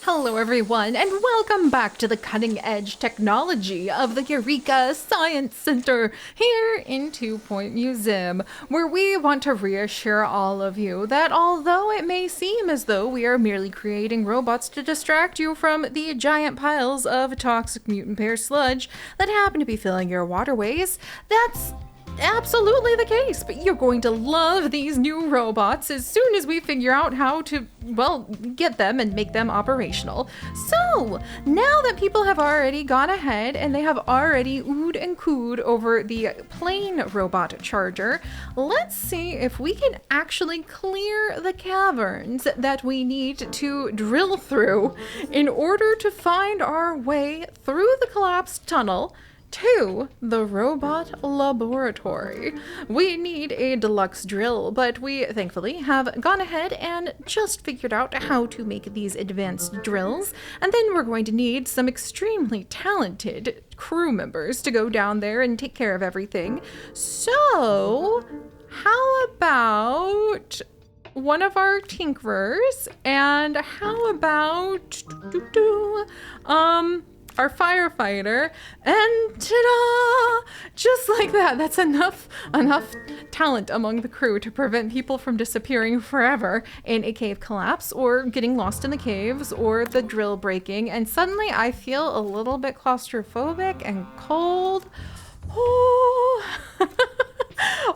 Hello everyone, and welcome back to the cutting edge technology of the Eureka Science Center here in 2 Point Museum, where we want to reassure all of you that although it may seem as though we are merely creating robots to distract you from the giant piles of toxic mutant pear sludge that happen to be filling your waterways, that's absolutely the case, but you're going to love these new robots as soon as we figure out how to, well, get them and make them operational. So, now that people have already gone ahead and they have already oohed and cooed over the plane robot charger, let's see if we can actually clear the caverns that we need to drill through in order to find our way through the collapsed tunnel to the robot laboratory. We need a deluxe drill, but we thankfully have gone ahead and just figured out how to make these advanced drills, and then we're going to need some extremely talented crew members to go down there and take care of everything. So, how about one of our tinkerers, and how about our firefighter, and ta-da! Just like that. That's enough talent among the crew to prevent people from disappearing forever in a cave collapse or getting lost in the caves or the drill breaking. And suddenly I feel a little bit claustrophobic and cold. Oh.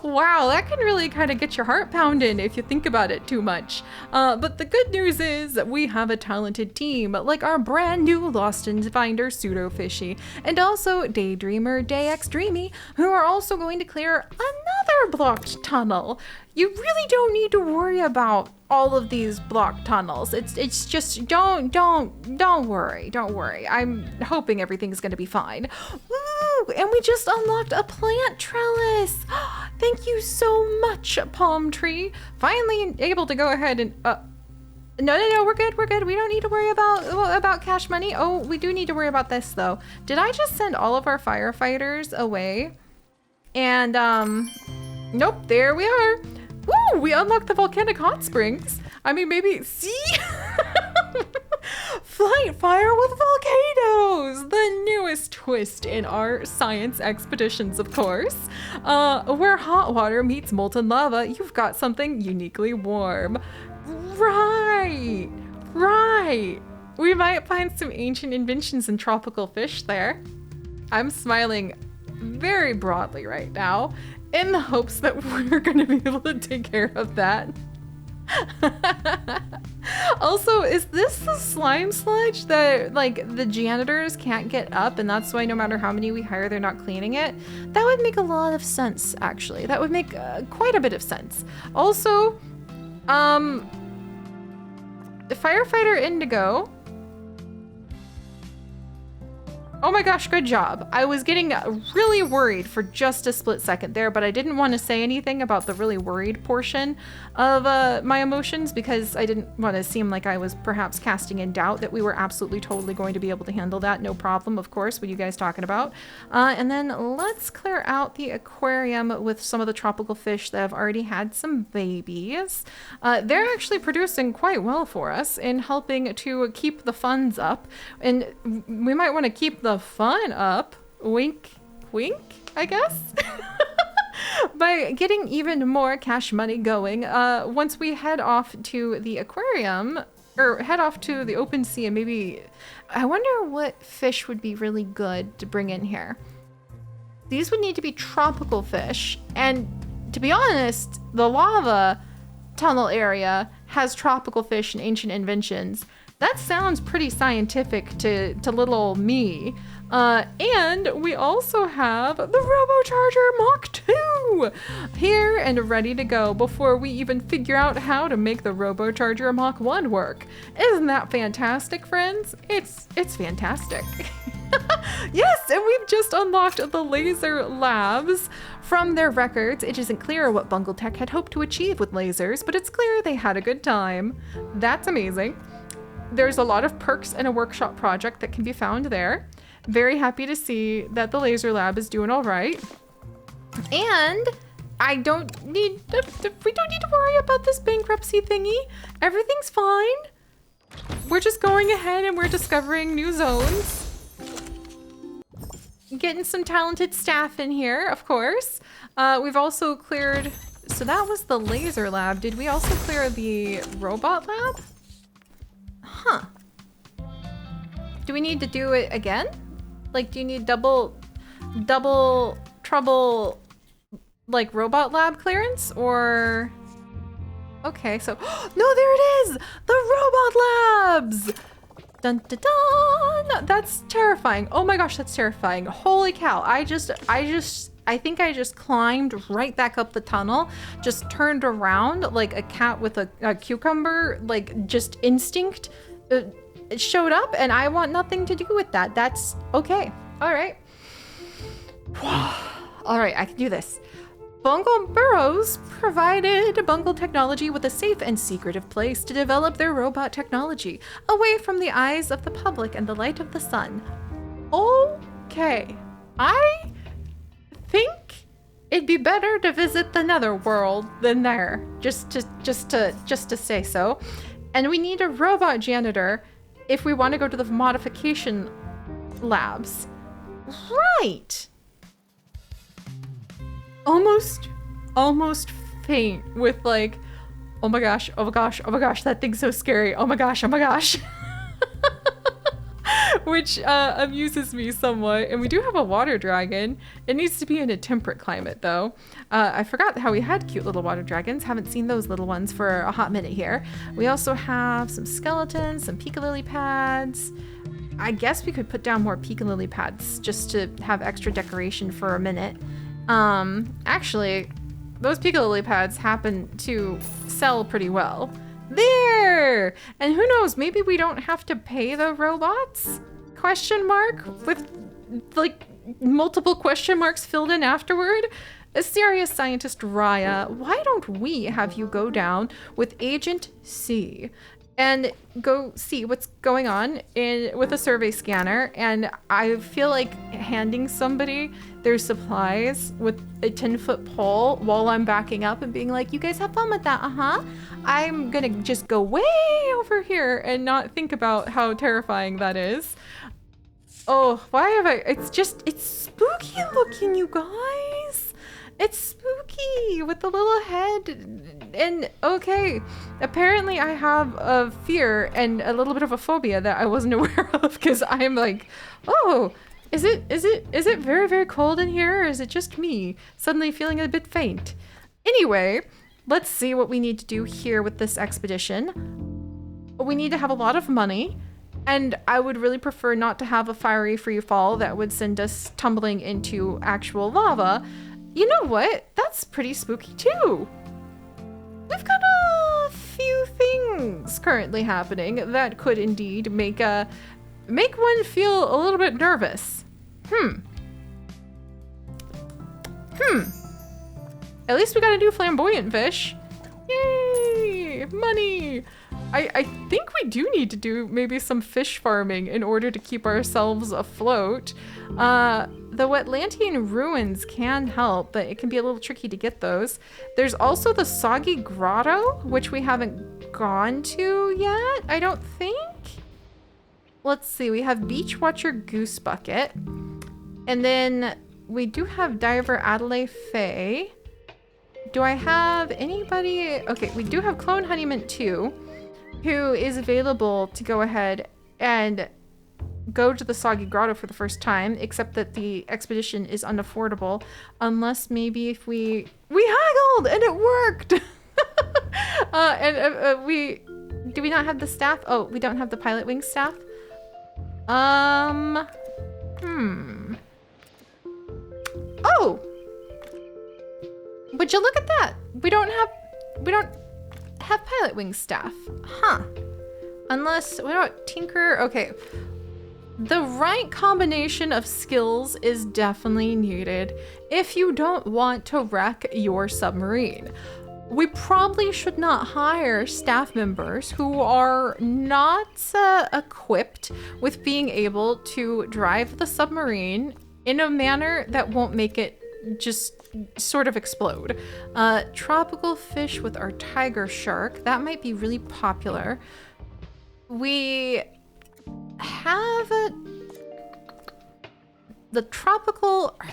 Wow, that can really kind of get your heart pounding if you think about it too much. But the good news is that we have a talented team, like our brand new Lost and Finder Pseudo Fishy, and also Daydreamer Dayx Dreamy, who are also going to clear another blocked tunnel. You really don't need to worry about all of these blocked tunnels. It's just don't worry. I'm hoping everything's gonna be fine. Woo! And we just unlocked a plant trellis. Thank you so much, Palm Tree. Finally able to go ahead and No, we're good. We don't need to worry about cash money. Oh, we do need to worry about this though. Did I just send all of our firefighters away? And nope, there we are. Woo! We unlocked the volcanic hot springs. I mean, maybe, see? Flight fire with volcanoes! The newest twist in our science expeditions, of course. Where hot water meets molten lava, you've got something uniquely warm. Right! We might find some ancient inventions and tropical fish there. I'm smiling very broadly right now, in the hopes that we're going to be able to take care of that. Also, is this the slime sludge that, like, the janitors can't get up, and that's why no matter how many we hire, they're not cleaning it? That would make a lot of sense, actually. That would make quite a bit of sense. Also, the firefighter Indigo. Oh my gosh, good job. I was getting really worried for just a split second there, but I didn't want to say anything about the really worried portion of my emotions because I didn't want to seem like I was perhaps casting in doubt that we were absolutely totally going to be able to handle that. No problem, of course. What are you guys talking about? And then let's clear out the aquarium with some of the tropical fish that have already had some babies. They're actually producing quite well for us in helping to keep the funds up, and we might want to keep the fun up, wink, I guess, by getting even more cash money going once we head off to the aquarium, or head off to the open sea, and maybe, I wonder what fish would be really good to bring in here. These would need to be tropical fish, and to be honest, the lava tunnel area has tropical fish and ancient inventions. That sounds pretty scientific to little old me. And we also have the RoboCharger Mach 2 here and ready to go before we even figure out how to make the RoboCharger Mach 1 work. Isn't that fantastic, friends? It's fantastic. Yes, and we've just unlocked the laser labs. From their records, it isn't clear what Bungle Tech had hoped to achieve with lasers, but it's clear they had a good time. That's amazing. There's a lot of perks and a workshop project that can be found there. Very happy to see that the laser lab is doing all right. And we don't need to worry about this bankruptcy thingy. Everything's fine. we're just going ahead and we're discovering new zones. Getting some talented staff in here, of course. We've also cleared, so that was the laser lab. Did we also clear the robot lab? Huh. Do we need to do it again? Like, do you need double trouble, like, robot lab clearance, or? Okay, so, no, there it is! The robot labs! Dun dun dun! That's terrifying. Oh my gosh, that's terrifying. Holy cow. I think I just climbed right back up the tunnel, just turned around like a cat with a cucumber, like just instinct. It showed up and I want nothing to do with that. That's okay. All right. All right, I can do this. Bungle Burrows provided Bungle Technology with a safe and secretive place to develop their robot technology, away from the eyes of the public and the light of the sun. Okay, I think it'd be better to visit the netherworld than there, just to say so. And we need a robot janitor if we want to go to the modification labs. Right. Almost faint with like, oh my gosh, that thing's so scary. Oh my gosh. Which amuses me somewhat. And we do have a water dragon. It needs to be in a temperate climate though. I forgot how we had cute little water dragons. Haven't seen those little ones for a hot minute here. We also have some skeletons, some pika-lily pads. I guess we could put down more pika-lily pads just to have extra decoration for a minute. Actually, those pika-lily pads happen to sell pretty well. There! And who knows, maybe we don't have to pay the robots? Question mark? With, like, multiple question marks filled in afterward? A serious scientist, Raya, why don't we have you go down with Agent C and go see what's going on with a survey scanner? And I feel like handing somebody their supplies with a 10-foot pole while I'm backing up and being like, you guys have fun with that, I'm gonna just go way over here and not think about how terrifying that is. Oh, why have it's spooky looking, you guys. It's spooky with the little head. And okay, apparently I have a fear and a little bit of a phobia that I wasn't aware of, because I'm like, oh, is it very, very cold in here, or is it just me suddenly feeling a bit faint? Anyway, let's see what we need to do here with this expedition. We need to have a lot of money, and I would really prefer not to have a fiery free fall that would send us tumbling into actual lava. You know what? That's pretty spooky too. We've got a few things currently happening that could indeed make one feel a little bit nervous. At least we got a new flamboyant fish. Yay! Money! I think we do need to do maybe some fish farming in order to keep ourselves afloat. The Wetlantian ruins can help, but it can be a little tricky to get those. There's also the Soggy Grotto, which we haven't gone to yet, I don't think. Let's see, we have Beach Watcher Goose Bucket. And then we do have Diver Adelaide Faye. Do I have anybody? Okay, we do have Clone Honeyman 2, who is available to go ahead and go to the Soggy Grotto for the first time, except that the expedition is unaffordable, unless maybe if we haggled and it worked. Do we not have the staff? Oh, we don't have the pilot wing staff. Oh, would you look at that? We don't have pilot wing staff, unless, what about Tinker? Okay, the right combination of skills is definitely needed if you don't want to wreck your submarine. We probably should not hire staff members who are not equipped with being able to drive the submarine in a manner that won't make it just sort of explode. Tropical fish with our tiger shark, that might be really popular. we have the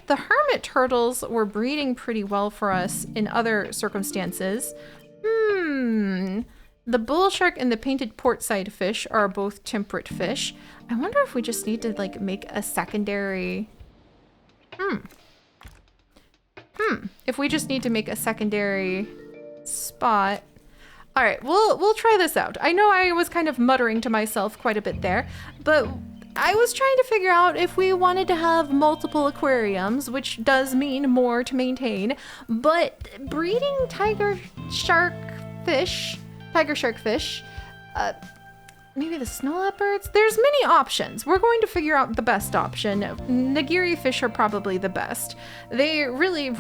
hermit turtles were breeding pretty well for us in other circumstances. The bull shark and the painted portside fish are both temperate fish. I wonder if we just need to like make a secondary. If we just need to make a secondary spot. All right, we'll try this out. I know I was kind of muttering to myself quite a bit there, but I was trying to figure out if we wanted to have multiple aquariums, which does mean more to maintain, but breeding tiger shark fish, maybe the snow leopards. There's many options. We're going to figure out the best option. Nigiri fish are probably the best. They really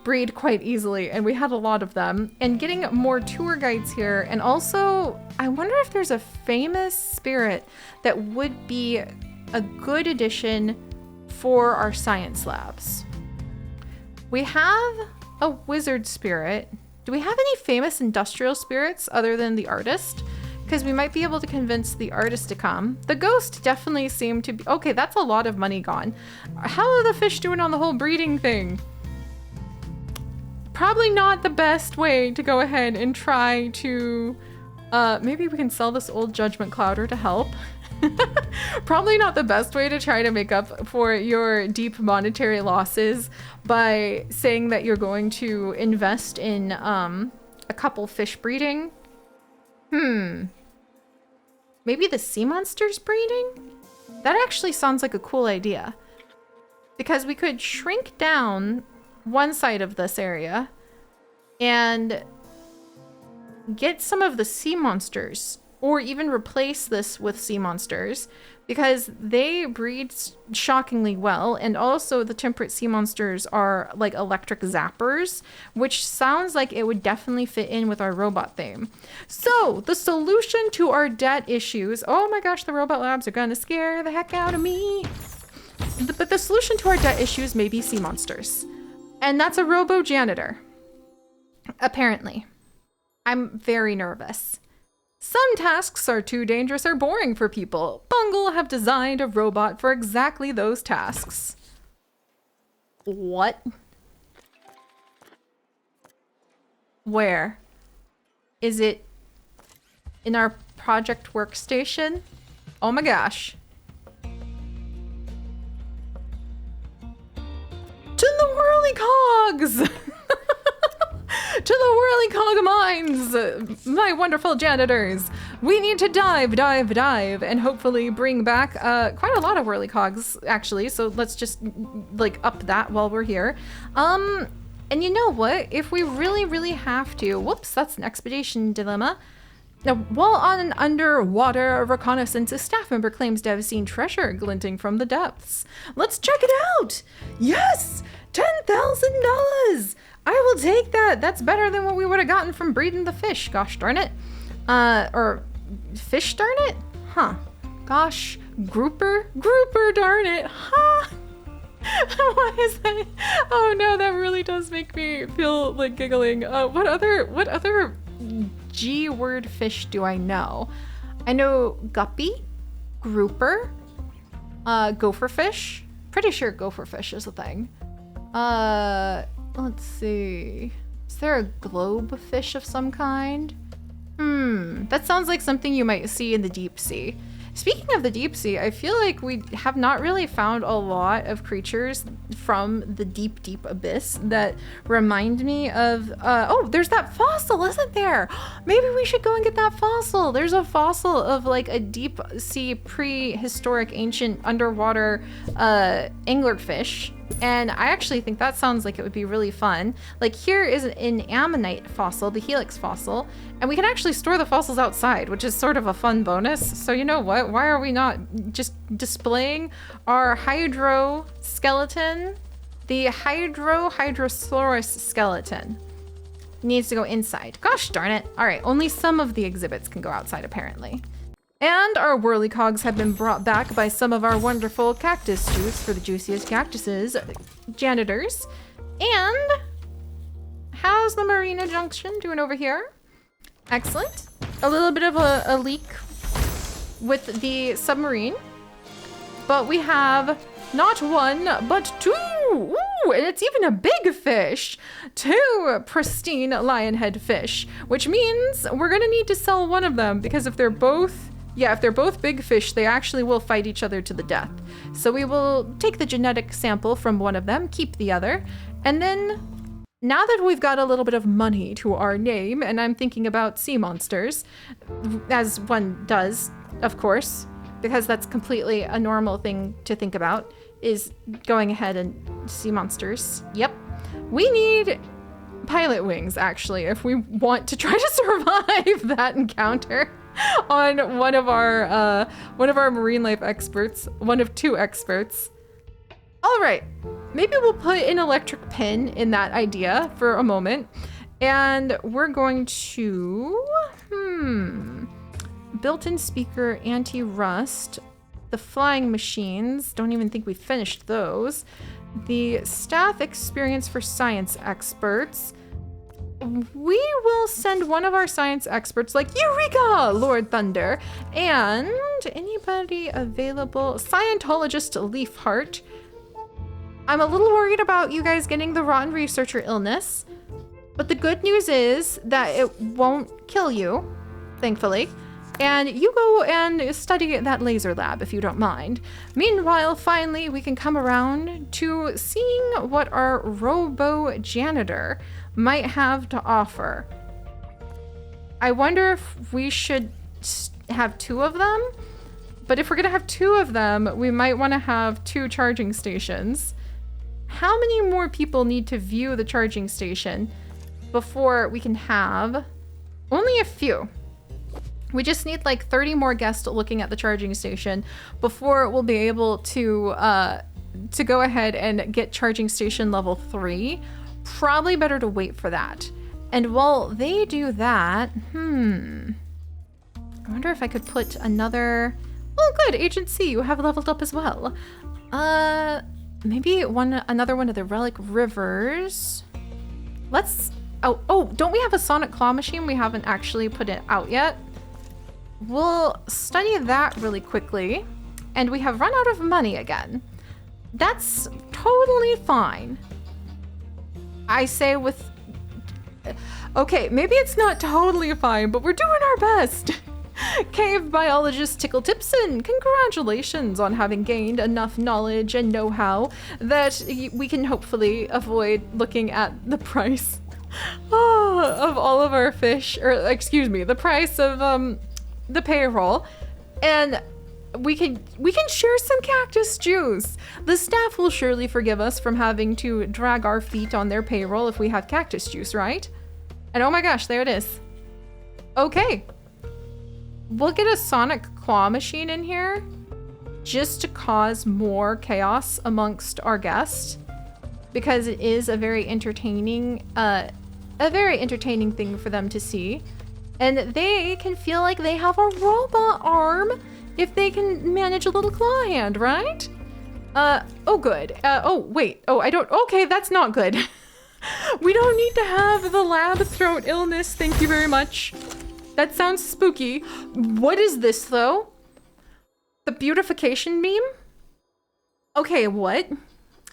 breed quite easily, and we had a lot of them. And getting more tour guides here, and also I wonder if there's a famous spirit that would be a good addition for our science labs. We have a wizard spirit. Do we have any famous industrial spirits other than the artist? Because we might be able to convince the artist to come. The ghost definitely seemed to be... Okay, that's a lot of money gone. How are the fish doing on the whole breeding thing? Probably not the best way to go ahead and try to... maybe we can sell this old judgment clouder to help. Probably not the best way to try to make up for your deep monetary losses by saying that you're going to invest in a couple fish breeding. Maybe the sea monsters breeding? That actually sounds like a cool idea. Because we could shrink down one side of this area and get some of the sea monsters, or even replace this with sea monsters, because they breed shockingly well, and also the temperate sea monsters are like electric zappers, which sounds like it would definitely fit in with our robot theme. So the solution to our debt issues, oh my gosh, the robot labs are gonna scare the heck out of me. But the solution to our debt issues may be sea monsters, and that's a robo janitor, apparently. I'm very nervous. Some tasks are too dangerous or boring for people. Bungle have designed a robot for exactly those tasks. What? Where? Is it in our project workstation? Oh my gosh. To the whirly cogs! To the whirly cog mines, my wonderful janitors. We need to dive, and hopefully bring back quite a lot of whirly cogs, actually. So let's just like up that while we're here. And you know what? If we really have to, whoops, that's an expedition dilemma. Now, while on an underwater reconnaissance, a staff member claims to have seen treasure glinting from the depths. Let's check it out. Yes, $10,000. I will take that. That's better than what we would have gotten from breeding the fish. Gosh darn it. Or fish darn it? Huh. Gosh, grouper darn it. Huh. Why is that? Oh no, that really does make me feel like giggling. What other G word fish do I know? I know guppy, grouper, gopherfish. Pretty sure gopherfish is a thing. Let's see. Is there a globe fish of some kind? That sounds like something you might see in the deep sea. Speaking of the deep sea, I feel like we have not really found a lot of creatures from the deep abyss that remind me of, oh, there's that fossil, isn't there? Maybe we should go and get that fossil. There's a fossil of like a deep sea prehistoric ancient underwater anglerfish. And I actually think that sounds like it would be really fun. Like here is an ammonite fossil, the helix fossil, and we can actually store the fossils outside, which is sort of a fun bonus. So you know what? Why are we not just displaying our hydro skeleton? The Hydrosaurus skeleton needs to go inside. Gosh darn it. All right, only some of the exhibits can go outside apparently. And our whirlycogs have been brought back by some of our wonderful cactus juice for the juiciest cactuses janitors. And how's the Marina Junction doing over here? Excellent. A little bit of a leak with the submarine. But we have not one, but two. Ooh, and it's even a big fish. Two pristine lionhead fish, which means we're gonna need to sell one of them because if they're both big fish, they actually will fight each other to the death. So we will take the genetic sample from one of them, keep the other, and then now that we've got a little bit of money to our name, and I'm thinking about sea monsters, as one does, of course, because that's completely a normal thing to think about, is going ahead and sea monsters. Yep. We need pilot wings, actually, if we want to try to survive that encounter on one of our marine life experts, one of two experts. All right, maybe we'll put an electric pin in that idea for a moment, and we're going to, built-in speaker, anti-rust, the flying machines, don't even think we finished those, the staff experience for science experts. We will send one of our science experts like Eureka, Lord Thunder, and anybody available, Scientologist Leafheart. I'm a little worried about you guys getting the rotten researcher illness, but the good news is that it won't kill you, thankfully. And you go and study that laser lab if you don't mind. Meanwhile, finally, we can come around to seeing what our robo janitor might have to offer. I wonder if we should have two of them, but if we're gonna have two of them, we might want to have two charging stations. How many more people need to view the charging station before we can have? Only a few. We just need like 30 more guests looking at the charging station before we'll be able to go ahead and get charging station level 3. Probably better to wait for that. And while they do that, I wonder if I could put another, oh good, Agent C, you have leveled up as well. Maybe another one of the relic rivers. Let's, oh, don't we have a sonic claw machine? We haven't actually put it out yet. We'll study that really quickly, and we have run out of money again. That's totally fine. I say with, okay, maybe it's not totally fine, but we're doing our best. Cave biologist Tickle Tipson, congratulations on having gained enough knowledge and know-how that we can hopefully avoid looking at the price of all of our fish, or excuse me, the price of the payroll, and we can share some cactus juice. The staff will surely forgive us from having to drag our feet on their payroll if we have cactus juice, right? And oh my gosh, there it is. Okay. We'll get a sonic claw machine in here just to cause more chaos amongst our guests, because it is a very entertaining thing for them to see. And they can feel like they have a robot arm if they can manage a little claw hand, right? Oh good. Oh wait, oh I don't, okay, that's not good. We don't need to have the lab throat illness, thank you very much. That sounds spooky. What is this though? The beautification beam? Okay, what?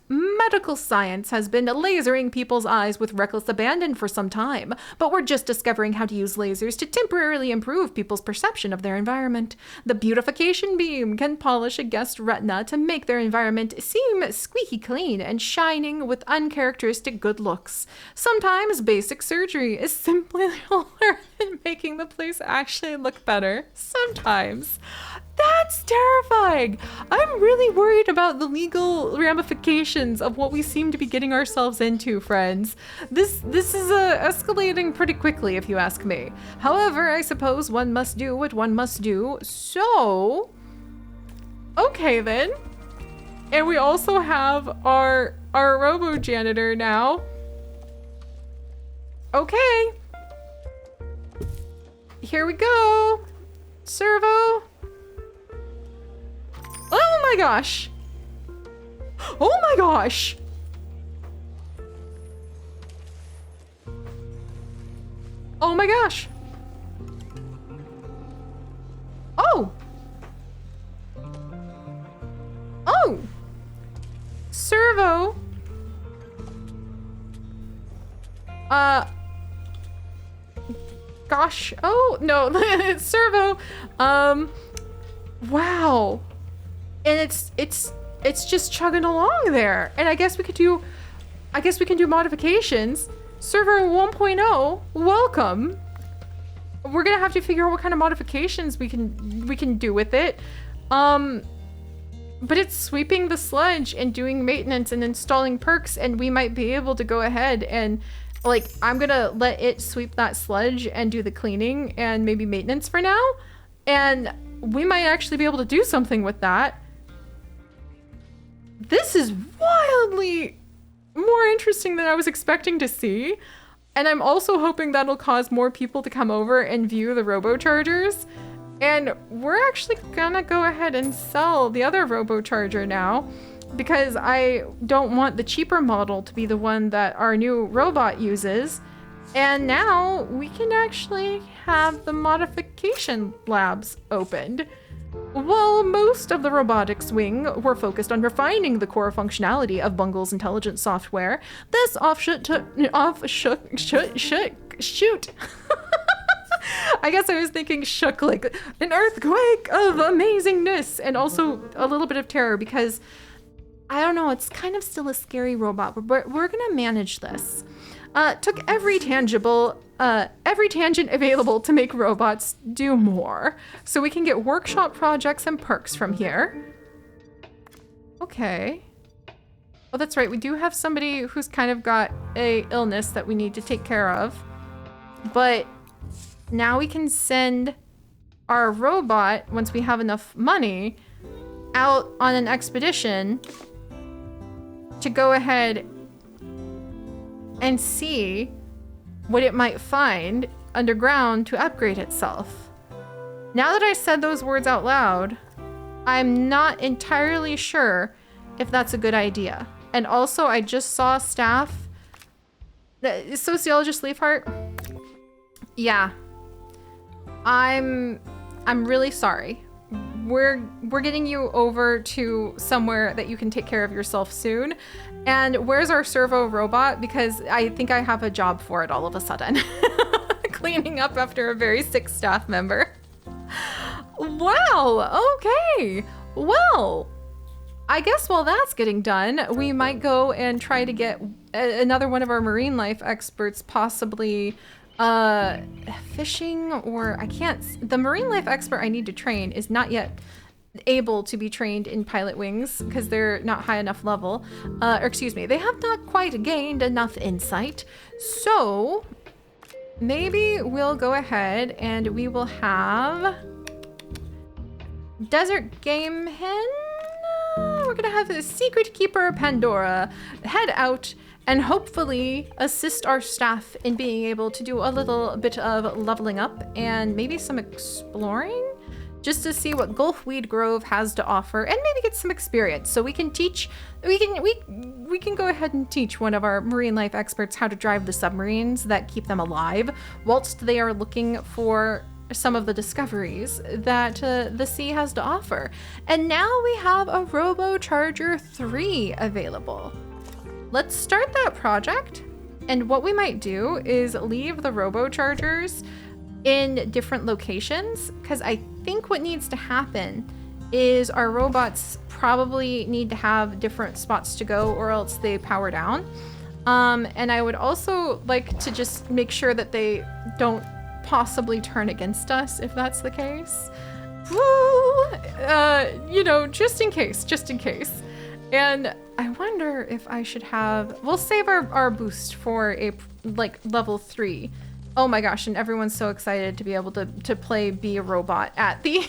Medical science has been lasering people's eyes with reckless abandon for some time, but we're just discovering how to use lasers to temporarily improve people's perception of their environment. The beautification beam can polish a guest's retina to make their environment seem squeaky clean and shining with uncharacteristic good looks. Sometimes basic surgery is simply older than making the place actually look better. Sometimes. That's terrifying. I'm really worried about the legal ramifications of what we seem to be getting ourselves into, friends. This is escalating pretty quickly, if you ask me. However, I suppose one must do what one must do. So, okay then. And we also have our robo janitor now. Okay. Here we go. Servo. Oh my gosh! Oh my gosh! Oh my gosh! Oh! Gosh. Oh, no. It's Servo. Wow. And it's just chugging along there. And I guess we can do modifications. Server 1.0, welcome. We're gonna have to figure out what kind of modifications we can do with it. But it's sweeping the sludge and doing maintenance and installing perks, and we might be able to go ahead and, like, I'm gonna let it sweep that sludge and do the cleaning and maybe maintenance for now. And we might actually be able to do something with that. This is wildly more interesting than I was expecting to see. And I'm also hoping that'll cause more people to come over and view the robochargers. And we're actually gonna go ahead and sell the other robocharger now, because I don't want the cheaper model to be the one that our new robot uses. And now we can actually have the modification labs opened. While most of the robotics wing were focused on refining the core functionality of Bungle's intelligent software, this shoot. I guess I was thinking shook, like an earthquake of amazingness, and also a little bit of terror, because I don't know, it's kind of still a scary robot, but we're gonna manage this. Took every tangent available to make robots do more, so we can get workshop projects and perks from here. Okay. Oh, that's right, we do have somebody who's kind of got a illness that we need to take care of, but now we can send our robot, once we have enough money, out on an expedition to go ahead and see what it might find underground to upgrade itself. Now that I said those words out loud, I'm not entirely sure if that's a good idea. And also, I just saw staff, sociologist Leafheart. Yeah, I'm really sorry. We're getting you over to somewhere that you can take care of yourself soon. And where's our servo robot? Because I think I have a job for it all of a sudden. Cleaning up after a very sick staff member. Wow, okay. Well, I guess while that's getting done, we might go and try to get another one of our marine life experts, possibly fishing, or the marine life expert I need to train is not yet able to be trained in pilot wings because they're not high enough level, or excuse me, they have not quite gained enough insight. So maybe we'll go ahead and we will have desert game hen. We're gonna have the secret keeper Pandora head out and hopefully assist our staff in being able to do a little bit of leveling up and maybe some exploring, just to see what Gulfweed Grove has to offer, and maybe get some experience so we can teach, we can go ahead and teach one of our marine life experts how to drive the submarines that keep them alive whilst they are looking for some of the discoveries that the sea has to offer. And now we have a RoboCharger 3 available. Let's start that project, and what we might do is leave the RoboChargers in different locations, because I think what needs to happen is our robots probably need to have different spots to go or else they power down. And I would also like to just make sure that they don't possibly turn against us if that's the case. You know, just in case. And I wonder if I should have, we'll save our boost for a like level 3. Oh my gosh, and everyone's so excited to be able to be a robot at the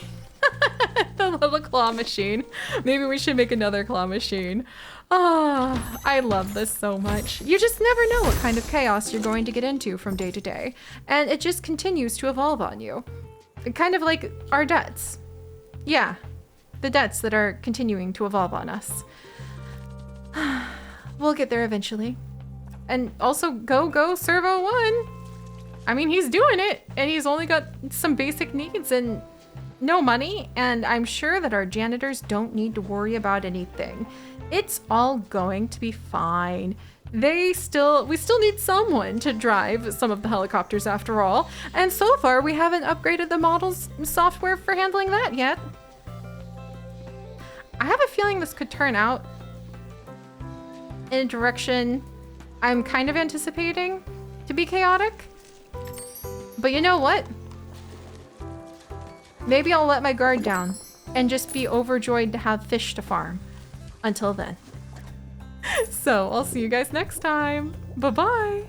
the little claw machine. Maybe we should make another claw machine. Oh, I love this so much. You just never know what kind of chaos you're going to get into from day to day, and it just continues to evolve on you. Kind of like our debts. Yeah, the debts that are continuing to evolve on us. We'll get there eventually. And also, go Servo 1. I mean, he's doing it, and he's only got some basic needs and no money, and I'm sure that our janitors don't need to worry about anything. It's all going to be fine. we still need someone to drive some of the helicopters after all. And so far, we haven't upgraded the model's software for handling that yet. I have a feeling this could turn out in a direction I'm kind of anticipating to be chaotic. But you know what? Maybe I'll let my guard down and just be overjoyed to have fish to farm. Until then. So I'll see you guys next time. Bye-bye.